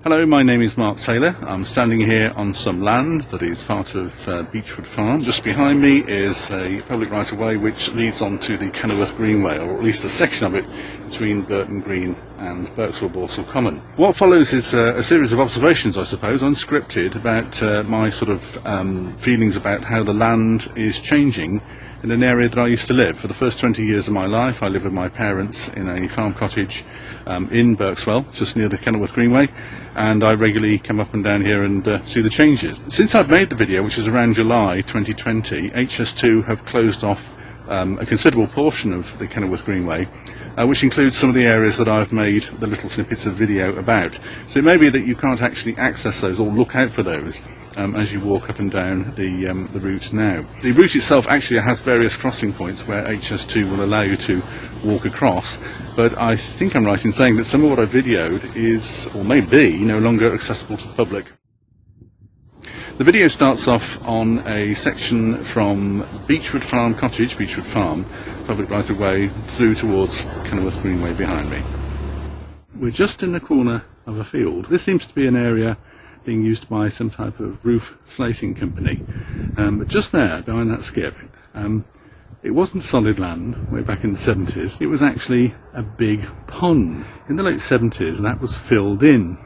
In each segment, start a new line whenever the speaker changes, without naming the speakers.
Hello, my name is Mark Taylor. I'm standing here on some land that is part of Beechwood Farm. Just behind me is a public right-of-way which leads onto the Kenilworth Greenway, or at least a section of it between Burton Green and Berkswell Common. What follows is a series of observations, I suppose, unscripted, about my sort of feelings about how the land is changing in an area that I used to live. For the first 20 years of my life, I lived with my parents in a farm cottage in Berkswell, just near the Kenilworth Greenway, and I regularly come up and down here and see the changes. Since I've made the video, which is around July 2020, HS2 have closed off a considerable portion of the Kenilworth Greenway, which includes some of the areas that I've made the little snippets of video about. So it may be that you can't actually access those or look out for those as you walk up and down the route now. The route itself actually has various crossing points where HS2 will allow you to walk across, but I think I'm right in saying that some of what I videoed is, or may be, no longer accessible to the public. The video starts off on a section from Beechwood Farm Cottage, Beechwood Farm, public right-of-way, through towards Kenilworth Greenway behind me. We're just in the corner of a field. This seems to be an area being used by some type of roof slating company. But just there, behind that skip, it wasn't solid land way back in the 70s. It was actually a big pond. In the late 70s, that was filled in.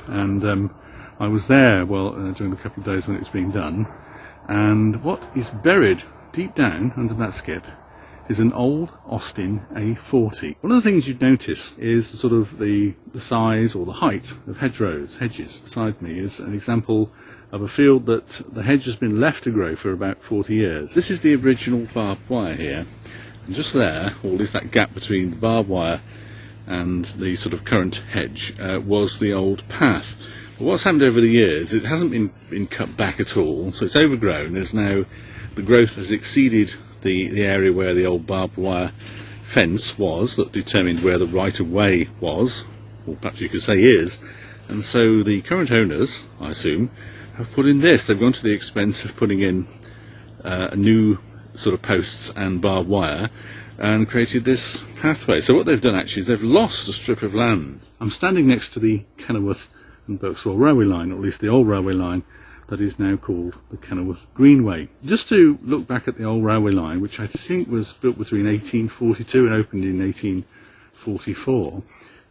And I was there, during a couple of days when it was being done. And what is buried deep down under that skip is an old Austin A40. One of the things you'd notice is the size or the height of hedges. Beside me is an example of a field that the hedge has been left to grow for about 40 years. This is the original barbed wire here, and just there, or at least that gap between the barbed wire and the sort of current hedge, was the old path. But what's happened over the years, it hasn't been cut back at all, so it's overgrown. There's now, the growth has exceeded the area where the old barbed wire fence was that determined where the right-of-way was, or perhaps you could say is, and so the current owners, I assume, have put in this. They've gone to the expense of putting in a new sort of posts and barbed wire and created this pathway. So what they've done actually is they've lost a strip of land. I'm standing next to the Kenilworth and Berkswell railway line, or at least the old railway line, that is now called the Kenilworth Greenway. Just to look back at the old railway line, which I think was built between 1842 and opened in 1844,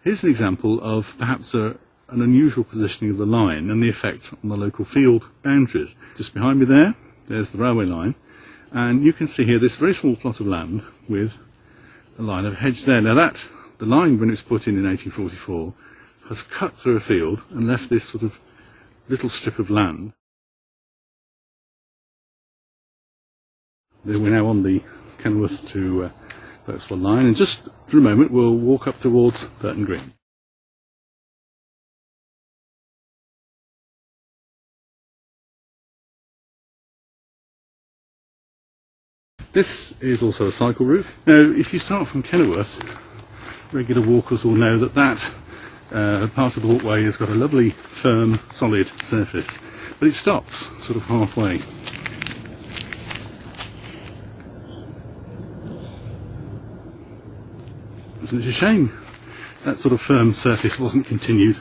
here's an example of perhaps an unusual positioning of the line and the effect on the local field boundaries. Just behind me there's the railway line, and you can see here this very small plot of land with a line of hedge there. Now the line, when it was put in 1844, has cut through a field and left this sort of little strip of land. We're now on the Kenilworth to Berkswell line, and just for a moment we'll walk up towards Burton Green. This is also a cycle route. Now, if you start from Kenilworth, regular walkers will know that part of the walkway has got a lovely, firm, solid surface, but it stops sort of halfway. It's a shame that sort of firm surface wasn't continued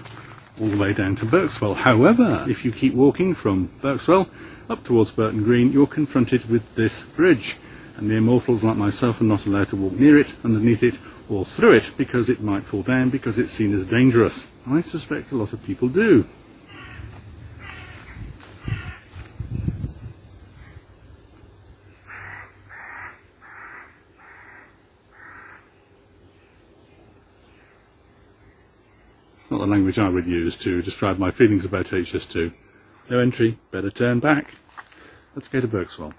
all the way down to Berkswell. However, if you keep walking from Berkswell up towards Burton Green, you're confronted with this bridge, and mere mortals like myself are not allowed to walk near it, underneath it, or through it, because it might fall down, because it's seen as dangerous. I suspect a lot of people do. It's not the language I would use to describe my feelings about HS2. No entry, better turn back. Let's go to Berkswell.